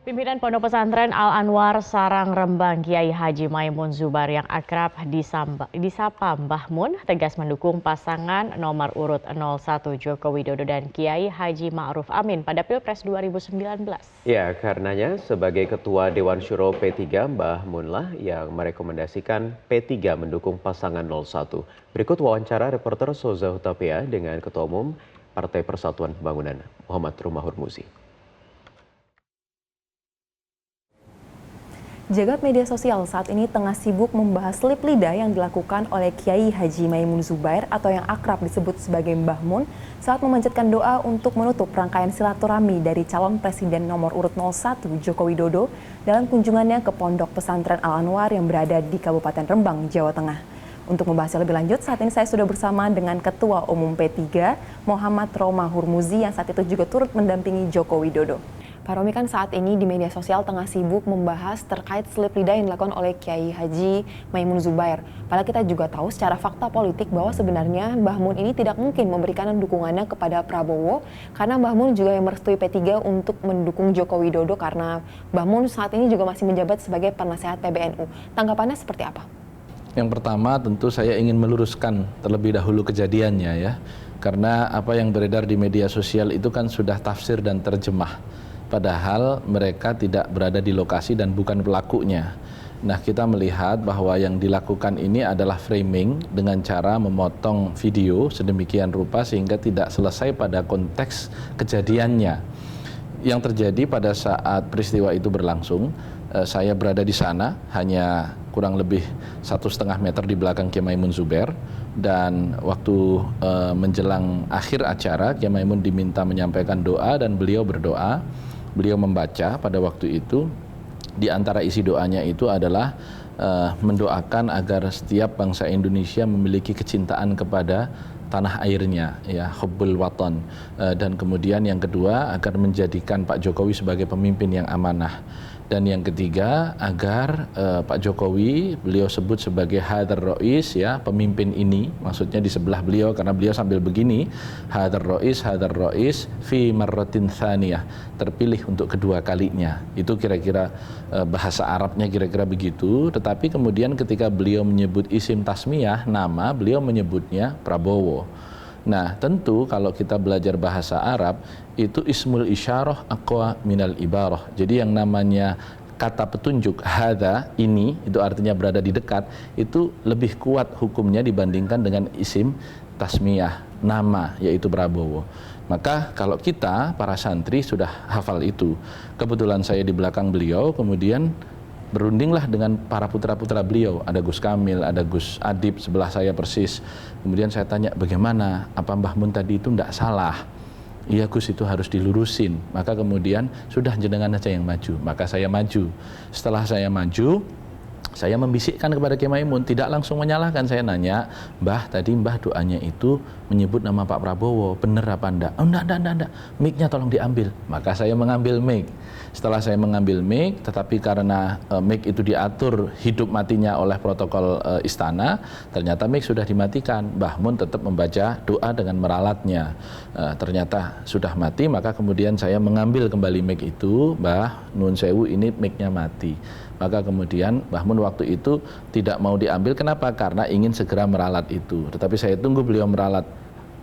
Pimpinan Pondok Pesantren Al-Anwar Sarang Rembang Kiai Haji Maimun Zubair yang akrab disapa Mbah Mun tegas mendukung pasangan nomor urut 01 Joko Widodo dan Kiai Haji Ma'ruf Amin pada Pilpres 2019. Ya, karenanya sebagai Ketua Dewan Syuro P3, Mbah Mun lah yang merekomendasikan P3 mendukung pasangan 01. Berikut wawancara reporter Soza Hutapea dengan Ketua Umum Partai Persatuan Pembangunan Muhammad Rumahur Muzi. Jagat media sosial saat ini tengah sibuk membahas selip lidah yang dilakukan oleh Kiai Haji Maimun Zubair atau yang akrab disebut sebagai Mbah Mun saat memanjatkan doa untuk menutup rangkaian silaturahmi dari calon presiden nomor urut 01 Joko Widodo dalam kunjungannya ke Pondok Pesantren Al-Anwar yang berada di Kabupaten Rembang, Jawa Tengah. Untuk membahasnya lebih lanjut, saat ini saya sudah bersama dengan Ketua Umum P3, Muhammad Rumahur Muzi yang saat itu juga turut mendampingi Joko Widodo. Pak Romi, kan saat ini di media sosial tengah sibuk membahas terkait selip lidah yang dilakukan oleh Kiai Haji Maimun Zubair. Padahal kita juga tahu secara fakta politik bahwa sebenarnya Mbah Mun ini tidak mungkin memberikan dukungannya kepada Prabowo karena Mbah Mun juga yang merestui P3 untuk mendukung Joko Widodo karena Mbah Mun saat ini juga masih menjabat sebagai penasehat PBNU. Tanggapannya seperti apa? Yang pertama tentu saya ingin meluruskan terlebih dahulu kejadiannya ya. Karena apa yang beredar di media sosial itu kan sudah tafsir dan terjemah. Padahal mereka tidak berada di lokasi dan bukan pelakunya. Nah, kita melihat bahwa yang dilakukan ini adalah framing dengan cara memotong video sedemikian rupa sehingga tidak selesai pada konteks kejadiannya. Yang terjadi pada saat peristiwa itu berlangsung, saya berada di sana, hanya kurang lebih 1,5 meter di belakang Kiai Maimun Zubair. Dan waktu menjelang akhir acara, Kiai Maimun diminta menyampaikan doa dan beliau berdoa. Beliau membaca pada waktu itu, di antara isi doanya itu adalah mendoakan agar setiap bangsa Indonesia memiliki kecintaan kepada tanah airnya, ya, hubbul watan. Dan kemudian yang kedua, agar menjadikan Pak Jokowi sebagai pemimpin yang amanah. Dan yang ketiga, agar Pak Jokowi beliau sebut sebagai hadar rois, ya, pemimpin ini, maksudnya di sebelah beliau karena beliau sambil begini, hadar rois fi marratin tsaniyah, terpilih untuk kedua kalinya. Itu kira-kira bahasa Arabnya kira-kira begitu. Tetapi kemudian ketika beliau menyebut isim tasmiyah, nama, beliau menyebutnya Prabowo. Nah, tentu kalau kita belajar bahasa Arab, itu ismul isyarah aqwa minal ibarah. Jadi yang namanya kata petunjuk hadza, ini, itu artinya berada di dekat, itu lebih kuat hukumnya dibandingkan dengan isim tasmiyah, nama, yaitu Prabowo. Maka kalau kita, para santri, sudah hafal itu. Kebetulan saya di belakang beliau, kemudian berundinglah dengan para putra-putra beliau, ada Gus Kamil, ada Gus Adib sebelah saya persis. Kemudian saya tanya, bagaimana, apa Mbah Mun tadi itu tidak salah? Iya Gus, itu harus dilurusin. Maka kemudian sudah jenengan aja yang maju. Maka saya maju. Setelah saya maju, saya membisikkan kepada Kiai Maimun, tidak langsung menyalahkan. Saya nanya, Mbah, tadi Mbah doanya itu menyebut nama Pak Prabowo, benar apa enggak? Oh enggak, mic-nya tolong diambil. Maka saya mengambil mic. Setelah saya mengambil mic, tetapi karena mic itu diatur hidup matinya oleh protokol istana, ternyata mic sudah dimatikan. Mbah Mun tetap membaca doa dengan meralatnya. Ternyata sudah mati, maka kemudian saya mengambil kembali mic itu, Mbah, nun sewu, ini mic-nya mati. Maka kemudian Mbah Mun waktu itu tidak mau diambil. Kenapa? Karena ingin segera meralat itu. Tetapi saya tunggu beliau meralat,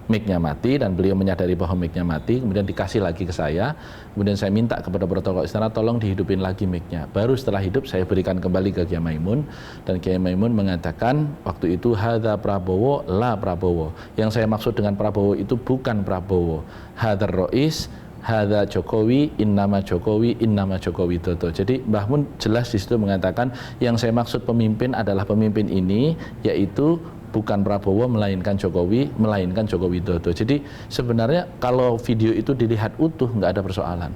mic-nya mati, dan beliau menyadari bahwa mic-nya mati, kemudian dikasih lagi ke saya. Kemudian saya minta kepada protokol istana, tolong dihidupin lagi mic-nya. Baru setelah hidup saya berikan kembali ke Kiai Maimun, dan Kiai Maimun mengatakan waktu itu hadza Prabowo la Prabowo. Yang saya maksud dengan Prabowo itu bukan Prabowo. Hadar rois, hadza Jokowi, innama Jokowi Dodo. Jadi Mbah Mun jelas di situ mengatakan yang saya maksud pemimpin adalah pemimpin ini, yaitu bukan Prabowo melainkan Jokowi, melainkan Joko Widodo. Jadi sebenarnya kalau video itu dilihat utuh nggak ada persoalan.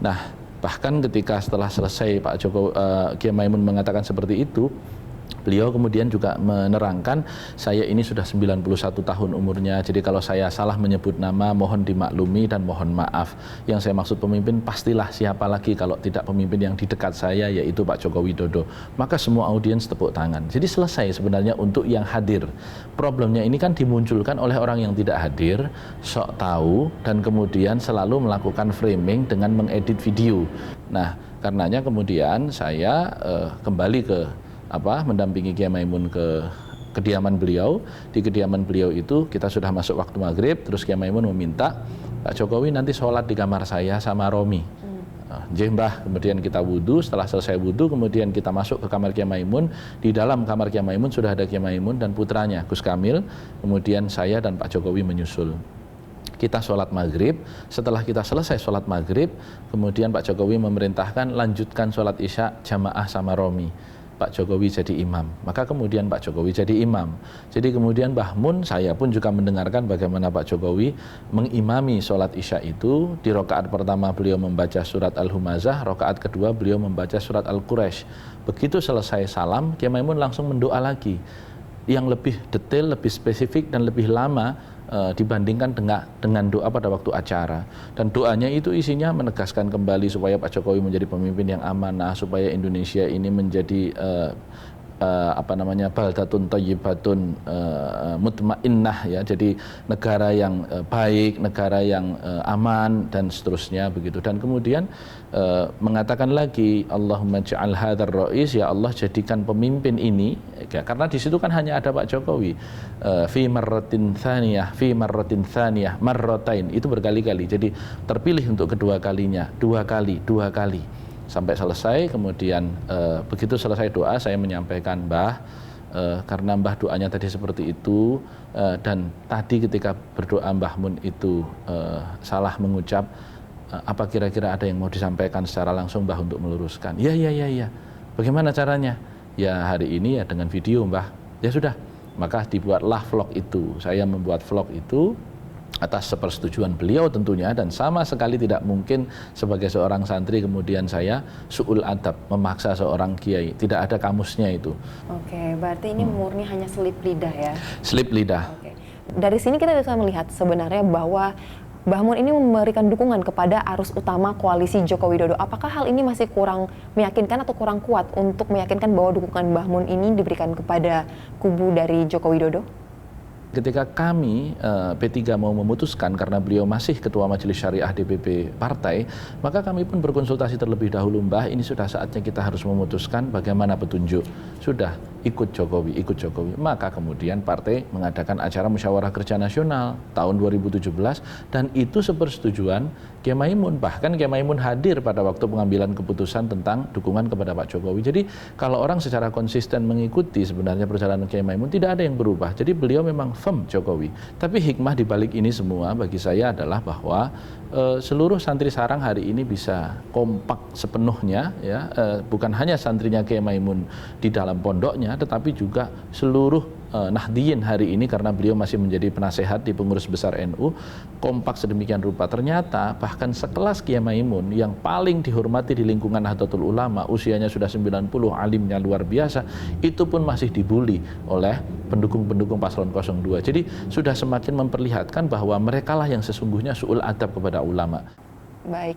Nah, bahkan ketika setelah selesai Pak Kiai Maimun mengatakan seperti itu, beliau kemudian juga menerangkan, saya ini sudah 91 tahun umurnya, jadi kalau saya salah menyebut nama mohon dimaklumi dan mohon maaf. Yang saya maksud pemimpin pastilah siapa lagi kalau tidak pemimpin yang di dekat saya, yaitu Pak Joko Widodo. Maka semua audiens tepuk tangan. Jadi selesai sebenarnya untuk yang hadir. Problemnya ini kan dimunculkan oleh orang yang tidak hadir, sok tahu, dan kemudian selalu melakukan framing dengan mengedit video. Nah, Karenanya kemudian saya kembali ke mendampingi Kiai Maimun ke kediaman beliau. Di kediaman beliau itu kita sudah masuk waktu maghrib, terus Kiai Maimun meminta Pak Jokowi nanti sholat di kamar saya sama Romi. Mbah, kemudian kita wudhu, setelah selesai wudhu kemudian kita masuk ke kamar Kiai Maimun. Di dalam kamar Kiai Maimun sudah ada Kiai Maimun dan putranya Gus Kamil, kemudian saya dan Pak Jokowi menyusul. Kita sholat maghrib, setelah kita selesai sholat maghrib, kemudian Pak Jokowi memerintahkan lanjutkan sholat isya jamaah sama Romi. Pak Jokowi jadi imam, maka kemudian Pak Jokowi jadi imam. Jadi kemudian Mbah Mun, saya pun juga mendengarkan bagaimana Pak Jokowi mengimami sholat isya itu. Di rakaat pertama beliau membaca surat Al-Humazah, rakaat kedua beliau membaca surat Al-Quraisy. Begitu selesai salam, Kiai Maimun langsung mendoa lagi, yang lebih detail, lebih spesifik dan lebih lama dibandingkan dengan doa pada waktu acara. Dan doanya itu isinya menegaskan kembali supaya Pak Jokowi menjadi pemimpin yang amanah, supaya Indonesia ini menjadi baldatun thayyibatun mutmainnah, ya, jadi negara yang baik, negara yang aman dan seterusnya begitu. Dan kemudian mengatakan lagi, Allahumma ja'al hadzal rais, ya Allah jadikan pemimpin ini, ya, karena di situ kan hanya ada Pak Jokowi, fi marratin tsaniyah marratain, itu berkali-kali, jadi terpilih untuk kedua kalinya, dua kali sampai selesai. Kemudian begitu selesai doa saya menyampaikan, Mbah, karena Mbah doanya tadi seperti itu, dan tadi ketika berdoa Mbah Mun itu salah mengucap, apa kira-kira ada yang mau disampaikan secara langsung Mbah untuk meluruskan? Ya. Bagaimana caranya? Ya hari ini ya dengan video, Mbah. Ya sudah, maka dibuatlah vlog itu. Saya membuat vlog itu atas sepersetujuan beliau tentunya, dan sama sekali tidak mungkin sebagai seorang santri kemudian saya su'ul adab, memaksa seorang kiai. Tidak ada kamusnya itu. Oke, berarti ini murni hanya selip lidah ya? Selip lidah. Oke. Dari sini kita bisa melihat sebenarnya bahwa Mbah Mun ini memberikan dukungan kepada arus utama koalisi Joko Widodo. Apakah hal ini masih kurang meyakinkan atau kurang kuat untuk meyakinkan bahwa dukungan Mbah Mun ini diberikan kepada kubu dari Joko Widodo? Ketika kami P3 mau memutuskan, karena beliau masih Ketua Majelis Syariah DPP partai, maka kami pun berkonsultasi terlebih dahulu, Mbah, ini sudah saatnya kita harus memutuskan bagaimana petunjuk. Sudah, ikut Jokowi. Maka kemudian partai mengadakan acara Musyawarah Kerja Nasional tahun 2017, dan itu sepersetujuan Kiai Maimun. Bahkan Kiai Maimun hadir pada waktu pengambilan keputusan tentang dukungan kepada Pak Jokowi. Jadi kalau orang secara konsisten mengikuti sebenarnya perjalanan Kiai Maimun, tidak ada yang berubah. Jadi beliau memang firm Jokowi. Tapi hikmah di balik ini semua bagi saya adalah bahwa seluruh santri sarang hari ini bisa kompak sepenuhnya, ya, bukan hanya santrinya Kiai Maimun di dalam pondoknya, tetapi juga seluruh Nahdliyin hari ini, karena beliau masih menjadi penasehat di pengurus besar NU, kompak sedemikian rupa. Ternyata bahkan sekelas Kiai Maimun yang paling dihormati di lingkungan Nahdlatul Ulama, usianya sudah 90, alimnya luar biasa, itu pun masih dibully oleh pendukung-pendukung paslon 02. Jadi sudah semakin memperlihatkan bahwa merekalah yang sesungguhnya su'ul adab kepada ulama. Baik.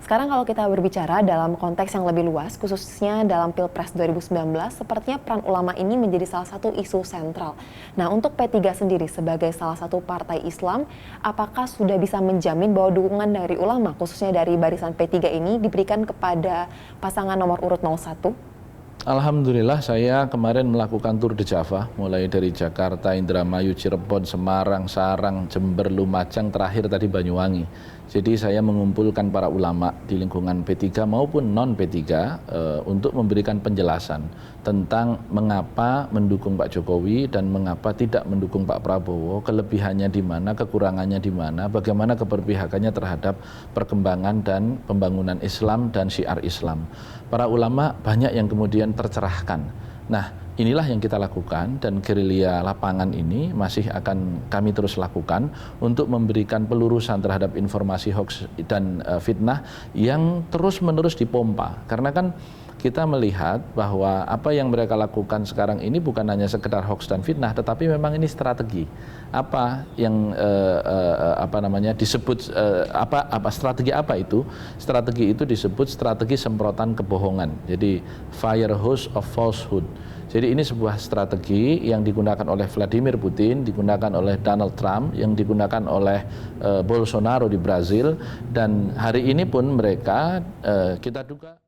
Sekarang kalau kita berbicara dalam konteks yang lebih luas, khususnya dalam Pilpres 2019, sepertinya peran ulama ini menjadi salah satu isu sentral. Nah, untuk P3 sendiri sebagai salah satu partai Islam, apakah sudah bisa menjamin bahwa dukungan dari ulama, khususnya dari barisan P3 ini, diberikan kepada pasangan nomor urut 01? Alhamdulillah, saya kemarin melakukan tur di Java, mulai dari Jakarta, Indramayu, Cirebon, Semarang, Sarang, Jember, Lumajang, terakhir tadi Banyuwangi. Jadi saya mengumpulkan para ulama di lingkungan P3 maupun non P3 untuk memberikan penjelasan tentang mengapa mendukung Pak Jokowi dan mengapa tidak mendukung Pak Prabowo, kelebihannya di mana, kekurangannya di mana, bagaimana keberpihakannya terhadap perkembangan dan pembangunan Islam dan syiar Islam. Para ulama banyak yang kemudian tercerahkan. Nah, inilah yang kita lakukan, dan gerilya lapangan ini masih akan kami terus lakukan untuk memberikan pelurusan terhadap informasi hoax dan fitnah yang terus-menerus dipompa. Karena kan kita melihat bahwa apa yang mereka lakukan sekarang ini bukan hanya sekedar hoax dan fitnah, tetapi memang ini strategi. Apa yang disebut strategi apa itu? Strategi itu disebut strategi semprotan kebohongan. Jadi fire hose of falsehood. Jadi ini sebuah strategi yang digunakan oleh Vladimir Putin, digunakan oleh Donald Trump, yang digunakan oleh Bolsonaro di Brazil, dan hari ini pun mereka kita duga